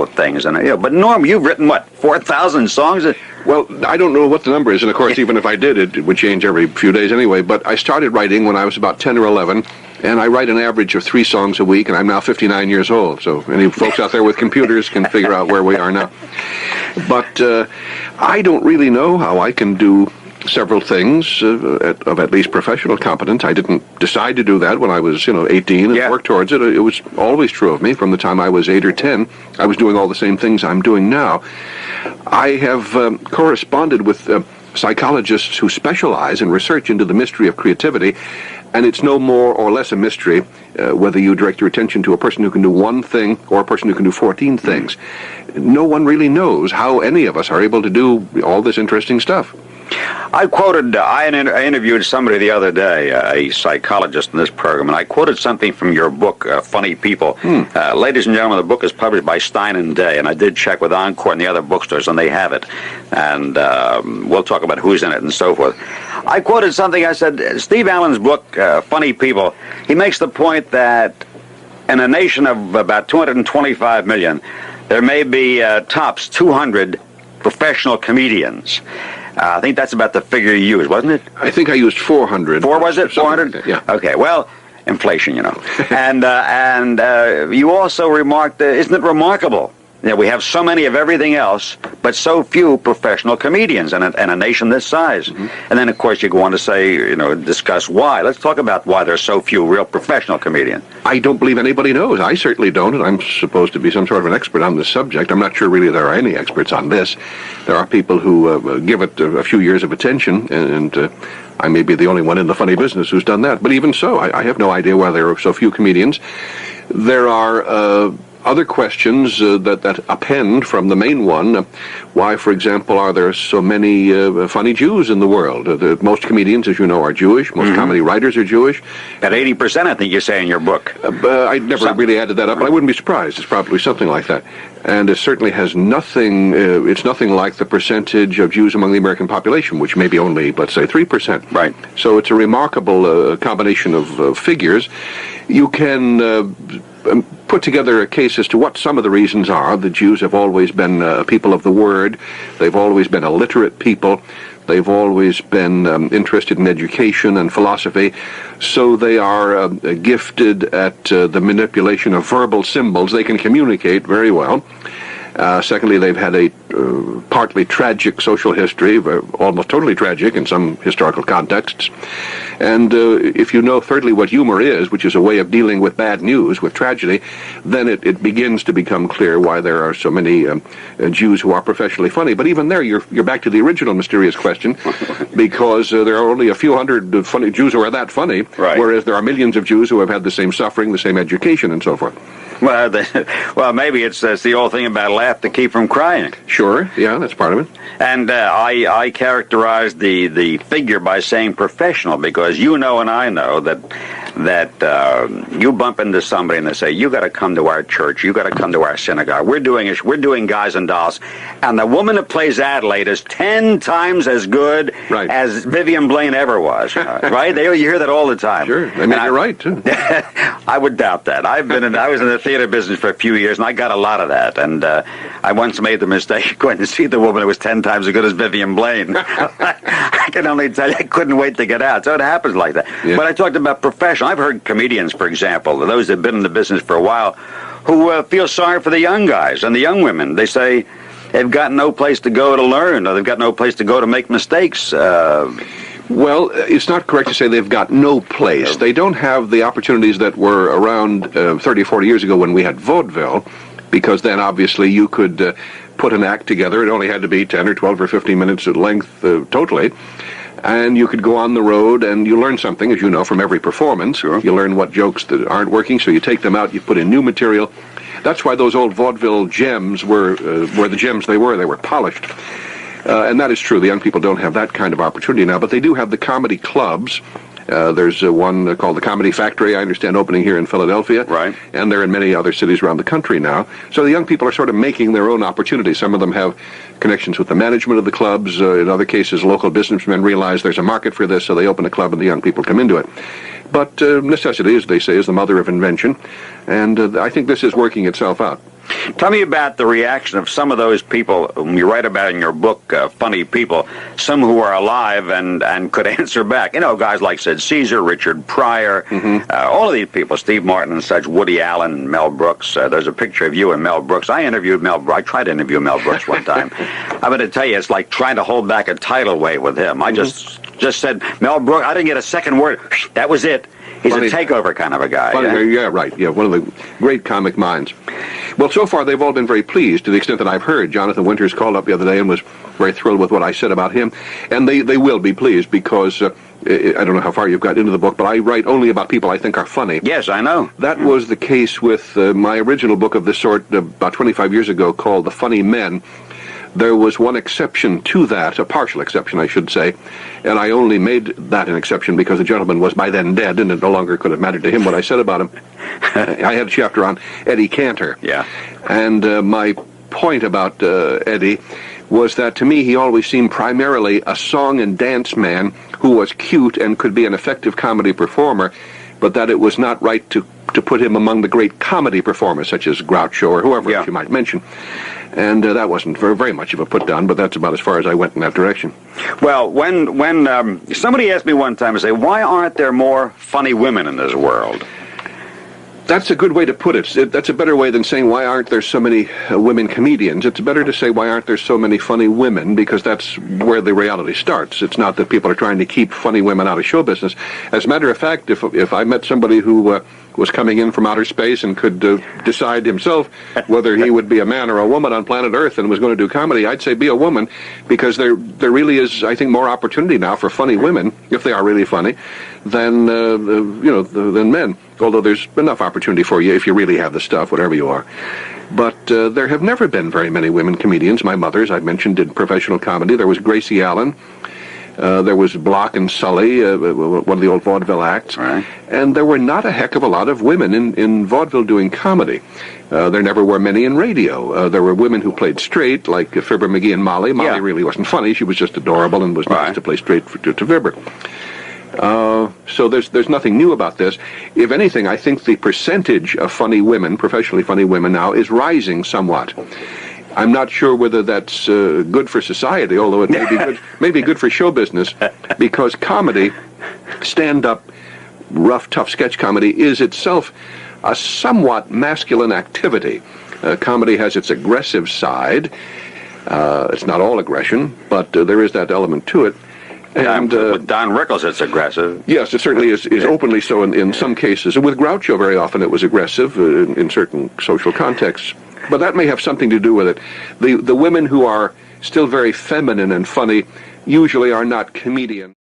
of things. And but Norm, you've written what, 4,000 songs? Well, I don't know what the number is, and of course, even if I did, it would change every few days anyway. But I started writing when I was about 10 or 11, and I write an average of 3 songs a week, and I'm now 59 years old. So any folks out there with computers can figure out where we are now. But I don't really know how I can do several things of at least professional competence. I didn't decide to do that when I was, 18 and work towards it. It was always true of me. From the time I was 8 or 10, I was doing all the same things I'm doing now. I have corresponded with psychologists who specialize in research into the mystery of creativity, and it's no more or less a mystery whether you direct your attention to a person who can do one thing or a person who can do 14 things. No one really knows how any of us are able to do all this interesting stuff. I interviewed somebody the other day, a psychologist in this program, and I quoted something from your book, Funny People. Ladies and gentlemen, the book is published by Stein and Day, and I did check with Encore and the other bookstores, and they have it. And we'll talk about who's in it and so forth. I quoted something, I said, Steve Allen's book, Funny People, he makes the point that in a nation of about 225 million, there may be tops 200 professional comedians. I think that's about the figure you used, wasn't it? I think I used 400. 4, was it? 400? Yeah. Okay, well, inflation, and you also remarked, isn't it remarkable that we have so many of everything else, but so few professional comedians in a nation this size? Mm-hmm. And then, of course, you go on to say, discuss why. Let's talk about why there's so few real professional comedians. I don't believe anybody knows. I certainly don't, and I'm supposed to be some sort of an expert on this subject. I'm not sure really there are any experts on this. There are people who give it a few years of attention, and I may be the only one in the funny business who's done that. But even so, I have no idea why there are so few comedians. There are other questions that append from the main one. Why, for example, are there so many funny Jews in the world? Most comedians, as you know, are Jewish. Most comedy writers are Jewish. At 80%, I think you say in your book. I never really added that up, but I wouldn't be surprised. It's probably something like that. And it certainly has nothing, it's nothing like the percentage of Jews among the American population, which may be only, let's say, 3%. Right. So it's a remarkable combination of figures. You can put together a case as to what some of the reasons are. The Jews have always been people of the word. They've always been a literate people. They've always been interested in education and philosophy. So they are gifted at the manipulation of verbal symbols. They can communicate very well. Secondly, they've had a partly tragic social history, almost totally tragic in some historical contexts. And if you know, thirdly, what humor is, which is a way of dealing with bad news, with tragedy, then it begins to become clear why there are so many Jews who are professionally funny. But even there, you're back to the original mysterious question, because there are only a few hundred funny Jews who are that funny, whereas there are millions of Jews who have had the same suffering, the same education, and so forth. Well, maybe it's the old thing about laugh to keep from crying. Sure, yeah, that's part of it. And I characterized the figure by saying professional, because you know and I know that you bump into somebody and they say, you got to come to our church, you got to come to our synagogue. We're doing Guys and Dolls, and the woman that plays Adelaide is 10 times as good as Vivian Blaine ever was. Right? You hear that all the time. Sure, I mean, you're right too. I would doubt that. I was in the theater business for a few years, and I got a lot of that. And I once made the mistake of going to see the woman who was 10 times as good as Vivian Blaine. I can only tell you, I couldn't wait to get out. So it happens like that. Yeah. But I talked about professional. I've heard comedians, for example, those that have been in the business for a while, who feel sorry for the young guys and the young women. They say they've got no place to go to learn, or they've got no place to go to make mistakes. Well, it's not correct to say they've got no place. They don't have the opportunities that were around 30 or 40 years ago when we had vaudeville, because then obviously you could put an act together. It only had to be 10 or 12 or 15 minutes at length totally. And you could go on the road and you learn something, as you know, from every performance. Sure. You learn what jokes that aren't working, so you take them out, you put in new material. That's why those old vaudeville gems were the gems they were. They were polished. And that is true. The young people don't have that kind of opportunity now, but they do have the comedy clubs. There's one called the Comedy Factory, I understand, opening here in Philadelphia. Right. And they're in many other cities around the country now. So the young people are sort of making their own opportunities. Some of them have connections with the management of the clubs. In other cases, local businessmen realize there's a market for this, so they open a club and the young people come into it. But necessity, as they say, is the mother of invention. And I think this is working itself out. Tell me about the reaction of some of those people whom you write about in your book, Funny People, some who are alive and could answer back. You know, guys like Sid Caesar, Richard Pryor, all of these people, Steve Martin and such, Woody Allen, Mel Brooks. There's a picture of you and Mel Brooks. I tried to interview Mel Brooks one time. I'm going to tell you, it's like trying to hold back a tidal wave with him. I just said, Mel Brooks, I didn't get a second word. That was it. He's a takeover kind of a guy. Right. Yeah, one of the great comic minds. Well, so far they've all been very pleased to the extent that I've heard. Jonathan Winters called up the other day and was very thrilled with what I said about him. And they will be pleased because, I don't know how far you've got into the book, but I write only about people I think are funny. Yes, I know. That was the case with my original book of this sort about 25 years ago called The Funny Men. There was one exception to that, a partial exception, I should say, and I only made that an exception because the gentleman was by then dead, and it no longer could have mattered to him what I said about him. I had a chapter on Eddie Cantor. Yeah. And my point about Eddie was that to me he always seemed primarily a song and dance man who was cute and could be an effective comedy performer, but that it was not right to put him among the great comedy performers such as Groucho or whoever else you might mention. And that wasn't very much of a put-down, but that's about as far as I went in that direction. Well, when somebody asked me one time, I say, why aren't there more funny women in this world? That's a good way to put it. That's a better way than saying, why aren't there so many women comedians? It's better to say, why aren't there so many funny women? Because that's where the reality starts. It's not that people are trying to keep funny women out of show business. As a matter of fact, if I met somebody who was coming in from outer space and could decide himself whether he would be a man or a woman on planet Earth and was going to do comedy, I'd say be a woman, because there really is, I think, more opportunity now for funny women, if they are really funny, than than men. Although there's enough opportunity for you if you really have the stuff, whatever you are. But there have never been very many women comedians. My mother's, I mentioned, did professional comedy. There was Gracie Allen. There was Block and Sully, one of the old vaudeville acts. Right. And there were not a heck of a lot of women in vaudeville doing comedy. There never were many in radio. There were women who played straight, like Fibber McGee and Molly. Molly really wasn't funny. She was just adorable and was nice to play straight to Fibber. So there's nothing new about this. If anything, I think the percentage of funny women, professionally funny women now, is rising somewhat. I'm not sure whether that's good for society, although it may be good for show business, because comedy, stand-up, rough, tough sketch comedy, is itself a somewhat masculine activity. Comedy has its aggressive side. It's not all aggression, but there is that element to it. And with Don Rickles, it's aggressive. Yes, it certainly is openly so in some cases. And with Groucho, very often it was aggressive in certain social contexts. But that may have something to do with it. The women who are still very feminine and funny usually are not comedians.